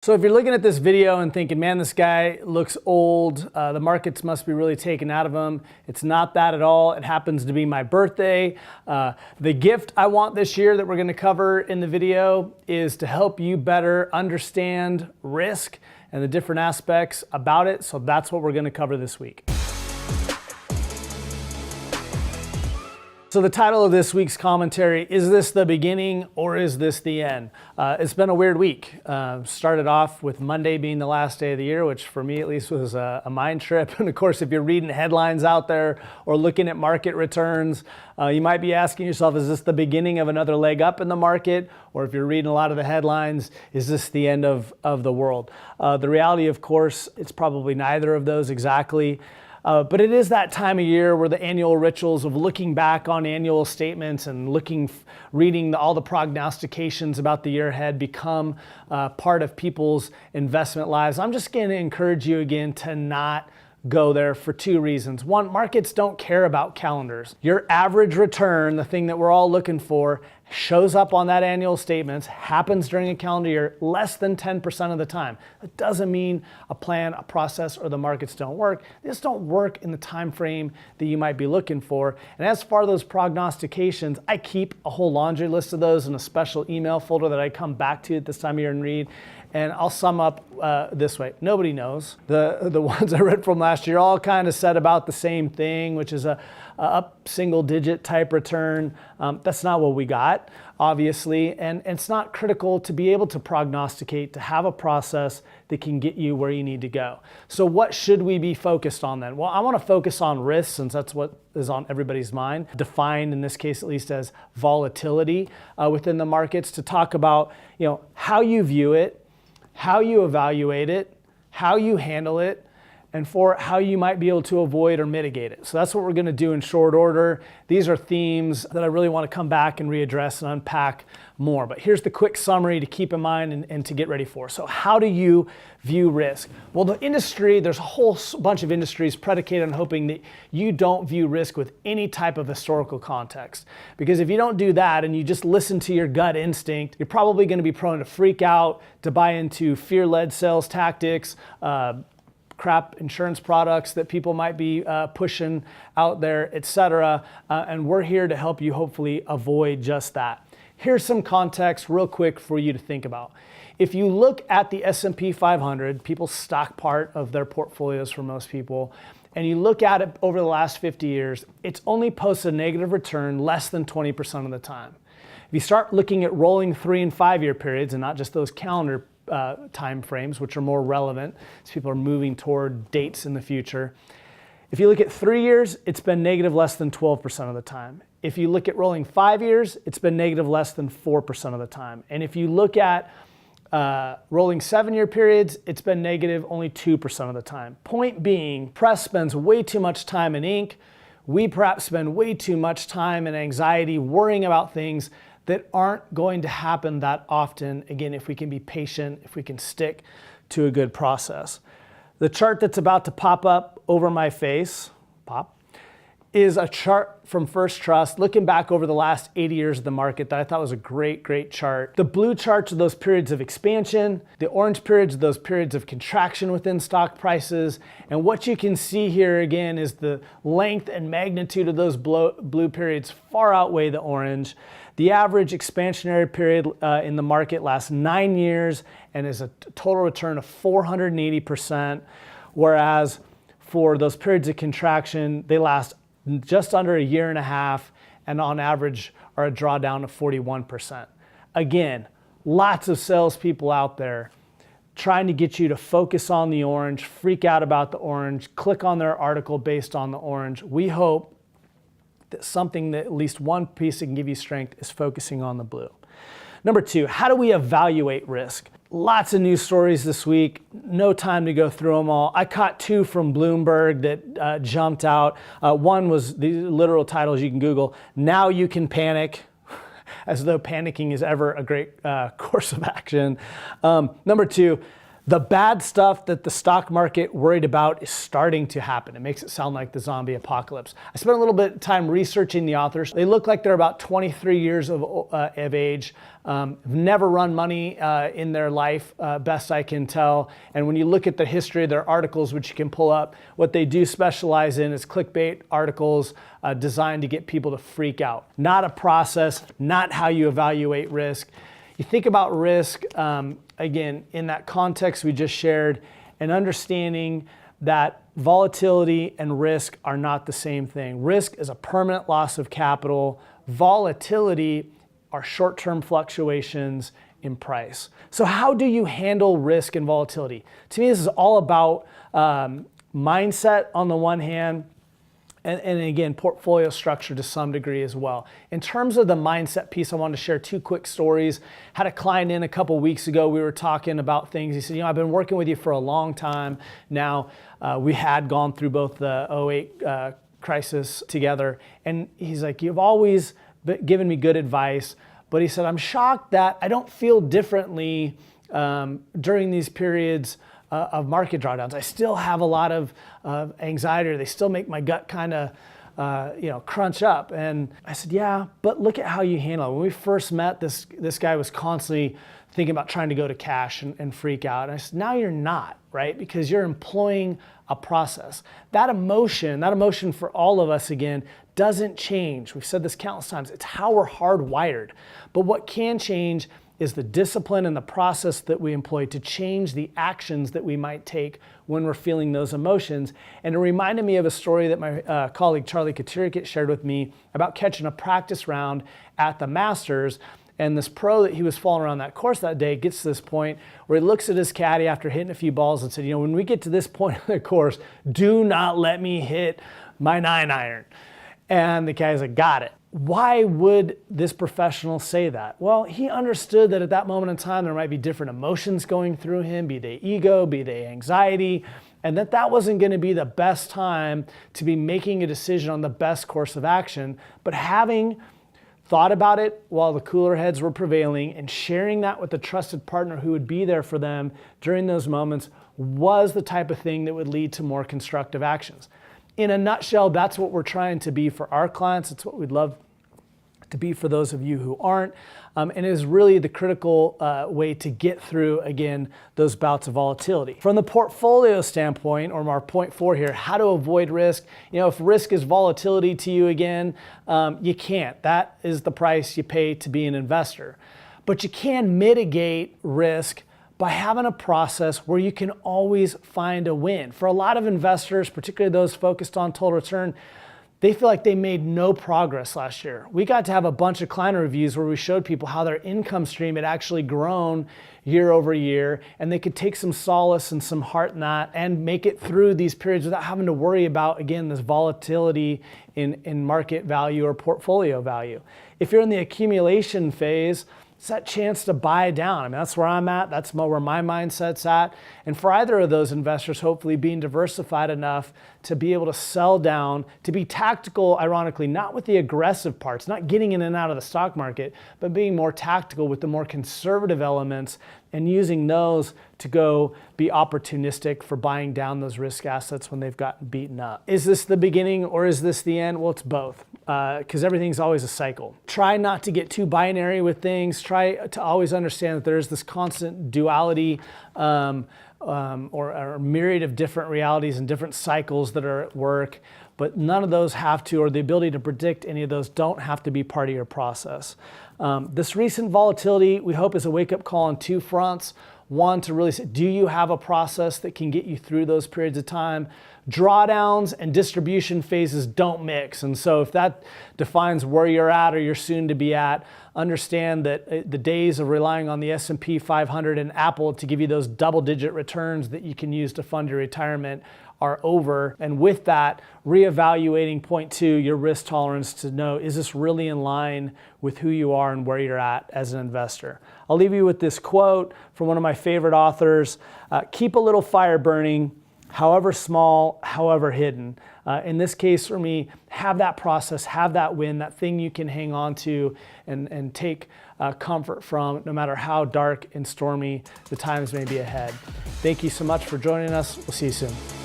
So if you're looking at this video and thinking, man, this guy looks old, the markets must be really taken out of him. It's not that at all. It happens to be my birthday. The gift I want this year that we're gonna cover in the video is to help you better understand risk and the different aspects about it. So that's what we're gonna cover this week. So the title of this week's commentary, is this the beginning or is this the end? It's been a weird week. Started off with Monday being the last day of the year, which for me at least was a mind trip. And of course, if you're reading headlines out there or looking at market returns, you might be asking yourself, is this the beginning of another leg up in the market? Or if you're reading a lot of the headlines, is this the end of the world? The reality, of course, it's probably neither of those exactly. But it is that time of year where the annual rituals of looking back on annual statements and reading all the prognostications about the year ahead become part of people's investment lives. I'm just going to encourage you again to not go there for two reasons. One, markets don't care about calendars. Your average return, the thing that we're all looking for, shows up on that annual statements, happens during a calendar year less than 10% of the time. That doesn't mean a plan, a process, or the markets don't work. They just don't work in the time frame that you might be looking for. And as far as those prognostications, I keep a whole laundry list of those in a special email folder that I come back to at this time of year and read. And I'll sum up this way. Nobody knows. The ones I read from last year all kind of said about the same thing, which is a up single digit type return. That's not what we got, obviously. And it's not critical to be able to prognosticate, to have a process that can get you where you need to go. So what should we be focused on then? Well, I want to focus on risk, since that's what is on everybody's mind, defined in this case at least as volatility within the markets, to talk about how you view it, how you evaluate it, how you handle it, and for how you might be able to avoid or mitigate it. So that's what we're going to do in short order. These are themes that I really want to come back and readdress and unpack more. But here's the quick summary to keep in mind and to get ready for. So how do you view risk? Well, the industry, there's a whole bunch of industries predicated on hoping that you don't view risk with any type of historical context. Because if you don't do that and you just listen to your gut instinct, you're probably going to be prone to freak out, to buy into fear-led sales tactics, crap insurance products that people might be pushing out there, etc. And we're here to help you hopefully avoid just that. Here's some context real quick for you to think about. If you look at the S&P 500, people's stock part of their portfolios for most people, and you look at it over the last 50 years, it's only posted a negative return less than 20% of the time. If you start looking at rolling 3 and 5 year periods and not just those calendar time frames, which are more relevant as people are moving toward dates in the future. If you look at 3 years, it's been negative less than 12% of the time. If you look at rolling 5 years, it's been negative less than 4% of the time. And if you look at rolling 7 year periods, it's been negative only 2% of the time. Point being, press spends way too much time in ink. We perhaps spend way too much time and anxiety worrying about things that aren't going to happen that often, again, if we can be patient, if we can stick to a good process. The chart that's about to pop up over my face, is a chart from First Trust, looking back over the last 80 years of the market that I thought was a great chart. The blue charts are those periods of expansion, the orange periods are those periods of contraction within stock prices, and what you can see here again is the length and magnitude of those blue periods far outweigh the orange. The average expansionary period in the market lasts 9 years and is a total return of 480%, whereas for those periods of contraction, they last just under a year and a half and on average are a drawdown of 41%. Again, lots of salespeople out there trying to get you to focus on the orange, freak out about the orange, click on their article based on the orange. We hope that something that at least one piece that can give you strength is focusing on the blue. Number two, how do we evaluate risk? Lots of news stories this week. No time to go through them all. I caught two from Bloomberg that jumped out. One was, the literal titles you can Google, "Now You Can Panic," as though panicking is ever a great course of action. Number two, The bad stuff that the stock market worried about is starting to happen. It makes it sound like the zombie apocalypse. I spent a little bit of time researching the authors. They look like they're about 23 years of age, never run money in their life, best I can tell. And when you look at the history of their articles, which you can pull up, what they do specialize in is clickbait articles designed to get people to freak out. Not a process, not how you evaluate risk. You think about risk, again, in that context we just shared, and understanding that volatility and risk are not the same thing. Risk is a permanent loss of capital. Volatility are short-term fluctuations in price. So how do you handle risk and volatility? To me, this is all about mindset on the one hand, and again, portfolio structure to some degree as well. In terms of the mindset piece, I wanted to share two quick stories. Had a client in a couple weeks ago. We were talking about things. He said, I've been working with you for a long time now. We had gone through both the '08 crisis together. And he's like, you've always given me good advice. But he said, I'm shocked that I don't feel differently during these periods of market drawdowns. I still have a lot of anxiety, or they still make my gut kind of crunch up. And I said, yeah, but look at how you handle it. When we first met, this guy was constantly thinking about trying to go to cash and freak out. And I said, now you're not, right? Because you're employing a process. That emotion for all of us, again, doesn't change. We've said this countless times. It's how we're hardwired. But what can change is the discipline and the process that we employ to change the actions that we might take when we're feeling those emotions. And it reminded me of a story that my colleague Charlie Katirikit shared with me about catching a practice round at the Masters. And this pro that he was following around that course that day gets to this point where he looks at his caddy after hitting a few balls and said, when we get to this point of the course, do not let me hit my 9-iron. And the guy's like, got it. Why would this professional say that? Well, he understood that at that moment in time, there might be different emotions going through him, be they ego, be they anxiety, and that wasn't going to be the best time to be making a decision on the best course of action. But having thought about it while the cooler heads were prevailing and sharing that with a trusted partner who would be there for them during those moments was the type of thing that would lead to more constructive actions. In a nutshell, that's what we're trying to be for our clients. It's what we'd love to be for those of you who aren't. And it is really the critical way to get through, again, those bouts of volatility. From the portfolio standpoint, or our point 4 here, how to avoid risk. If risk is volatility to you again, you can't. That is the price you pay to be an investor. But you can mitigate risk by having a process where you can always find a win. For a lot of investors, particularly those focused on total return, they feel like they made no progress last year. We got to have a bunch of client reviews where we showed people how their income stream had actually grown year over year, and they could take some solace and some heart in that and make it through these periods without having to worry about, again, this volatility in market value or portfolio value. If you're in the accumulation phase, it's that chance to buy down. That's where I'm at. That's where my mindset's at. And for either of those investors, hopefully being diversified enough to be able to sell down, to be tactical, ironically, not with the aggressive parts, not getting in and out of the stock market, but being more tactical with the more conservative elements and using those to go be opportunistic for buying down those risk assets when they've gotten beaten up. Is this the beginning or is this the end? Well, it's both. Because everything's always a cycle. Try not to get too binary with things. Try to always understand that there's this constant duality or a myriad of different realities and different cycles that are at work, but none of those have to, or the ability to predict any of those don't have to be part of your process. This recent volatility, we hope, is a wake-up call on two fronts. One, to really say, do you have a process that can get you through those periods of time? Drawdowns and distribution phases don't mix. And so if that defines where you're at or you're soon to be at, understand that the days of relying on the S&P 500 and Apple to give you those double-digit returns that you can use to fund your retirement are over. And with that, reevaluating point 2, your risk tolerance to know, is this really in line with who you are and where you're at as an investor? I'll leave you with this quote from one of my favorite authors. Keep a little fire burning however small, however hidden. In this case for me, have that process, have that win, that thing you can hang on to and take comfort from, no matter how dark and stormy the times may be ahead. Thank you so much for joining us. We'll see you soon.